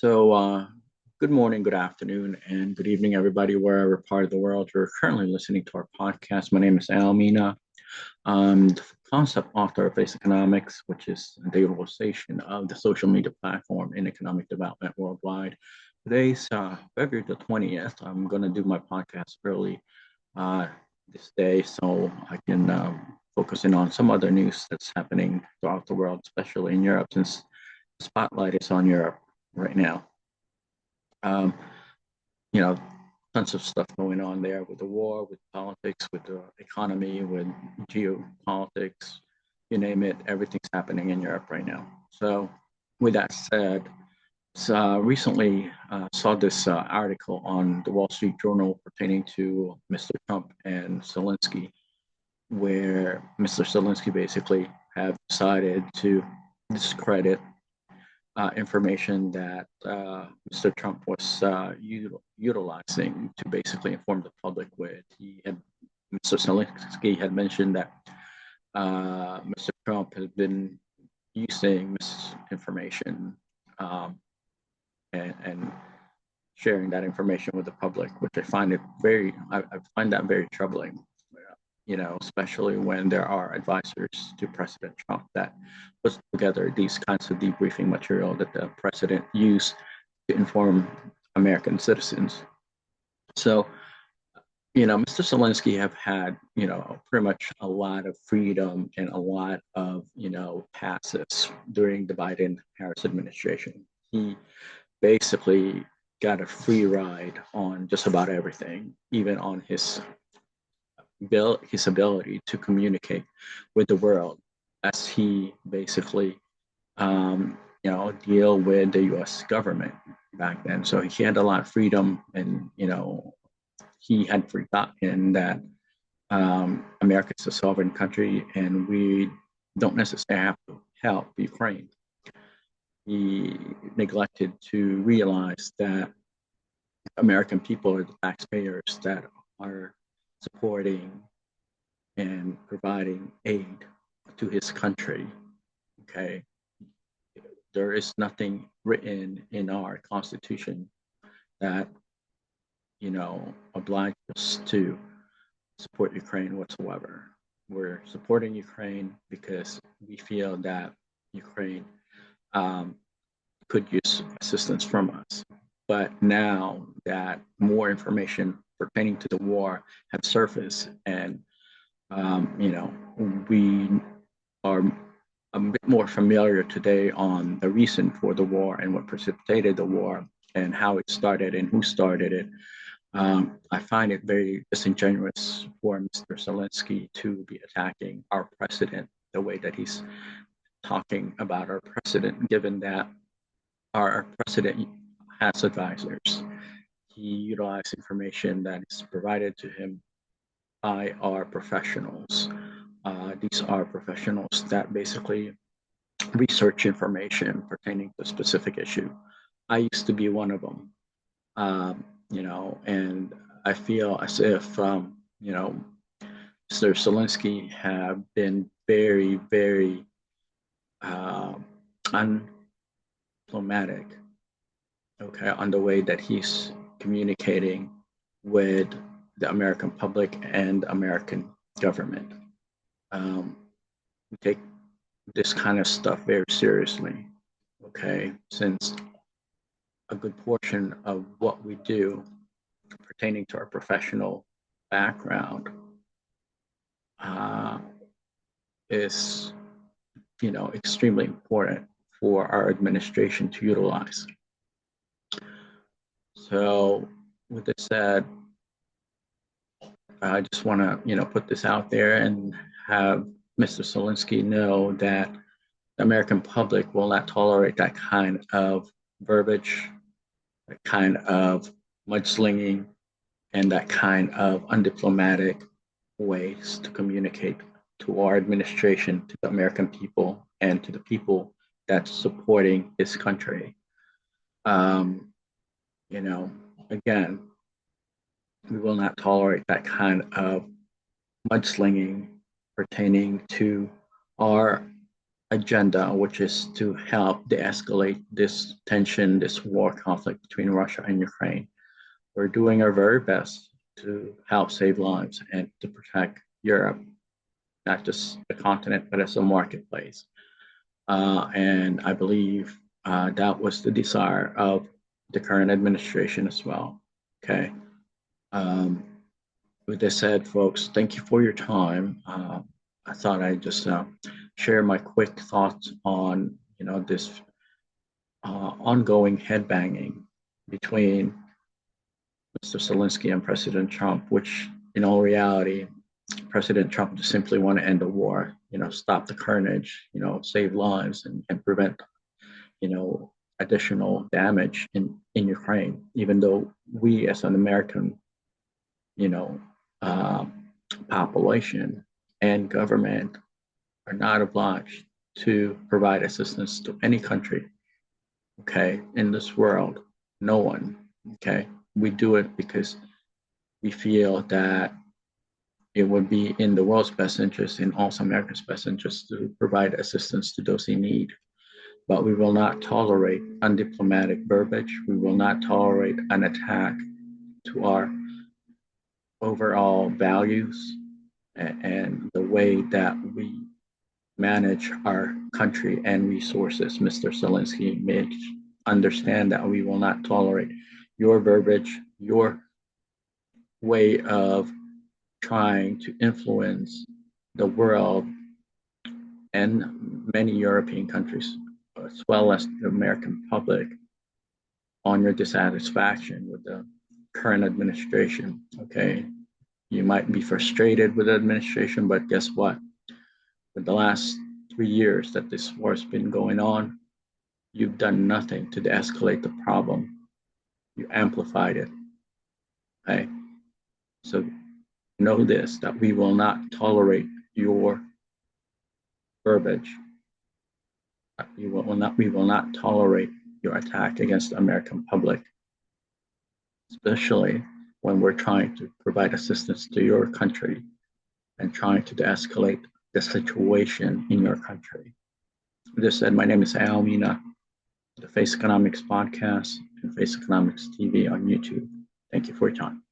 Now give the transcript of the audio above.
Good morning, good afternoon, and good evening, everybody, wherever part of the world you're currently listening to our podcast. My name is Almina. I'm the concept author of Basic Economics, which is the utilization of the social media platform in economic development worldwide. Today's February the 20th. I'm going to do my podcast early uh, this day so I can focus in on some other news that's happening throughout the world, especially in Europe, since the spotlight is on Europe right now. Um, you know, Tons of stuff going on there with the war, with politics, with the economy, with geopolitics, you name it, everything's happening in Europe right now. So, with that said, recently saw this article on the Wall Street Journal pertaining to Mr. Trump and Zelensky, where Mr. Zelensky basically have decided to discredit information that Mr. Trump was utilizing to basically inform the public with. Mr. Zalensky had mentioned that Mr. Trump has been using misinformation and sharing that information with the public, which I find that very troubling. Especially when there are advisors to President Trump that puts together these kinds of debriefing material that the president used to inform American citizens. So, Mr. Zelensky have had, pretty much a lot of freedom and a lot of, passes during the Biden-Harris administration. He basically got a free ride on just about everything, even on his ability to communicate with the world as he basically deal with the U.S. government back then. So he had a lot of freedom, and he had forgotten that America is a sovereign country, and we don't necessarily have to help Ukraine. He neglected to realize that American people are the taxpayers that are supporting and providing aid to his country. Okay. There is nothing written in our Constitution that, obliges us to support Ukraine whatsoever. We're supporting Ukraine because we feel that Ukraine could use assistance from us. But now that more information pertaining to the war have surfaced, and we are a bit more familiar today on the reason for the war and what precipitated the war and how it started and who started it. I find it very disingenuous for Mr. Zelensky to be attacking our president the way that he's talking about our president, given that our president has advisors. He utilized information that is provided to him by our professionals. These are professionals that basically research information pertaining to a specific issue. I used to be one of them, and I feel as if, Mr. Zelensky have been very, very undiplomatic, okay, on the way that he's communicating with the American public and American government. We take this kind of stuff very seriously, okay, since a good portion of what we do pertaining to our professional background is, extremely important for our administration to utilize. So, with this said, I just want to, put this out there and have Mr. Zelensky know that the American public will not tolerate that kind of verbiage, that kind of mudslinging, and that kind of undiplomatic ways to communicate to our administration, to the American people, and to the people that's supporting his country. Again, we will not tolerate that kind of mudslinging pertaining to our agenda, which is to help de-escalate this tension, this war conflict between Russia and Ukraine. We're doing our very best to help save lives and to protect Europe, not just the continent, but as a marketplace. And I believe that was the desire of the current administration as well. Okay. Um, with this said, folks, thank you for your time. I thought I'd just share my quick thoughts on this ongoing headbanging between Mr. Zalensky and President Trump, which in all reality, President Trump just simply want to end the war, stop the carnage, save lives and prevent, additional damage in Ukraine, even though we as an American, you know, uh, population and government are not obliged to provide assistance to any country, okay, in this world. No one, okay? We do it because we feel that it would be in the world's best interest, in also America's best interest, to provide assistance to those in need. But we will not tolerate undiplomatic verbiage. We will not tolerate an attack to our overall values and the way that we manage our country and resources. Mr. Zelensky made understand that we will not tolerate your verbiage, your way of trying to influence the world and many European countries, as well as the American public, on your dissatisfaction with the current administration. Okay, you might be frustrated with the administration, but guess what? For the last 3 years that this war has been going on, you've done nothing to de-escalate the problem. You amplified it. Okay, so know this, that we will not tolerate your verbiage. We will not tolerate your attack against the American public, especially when we're trying to provide assistance to your country and trying to de-escalate the situation in your country. With this said, my name is Al Mina, the Face Economics Podcast and Face Economics TV on YouTube. Thank you for your time.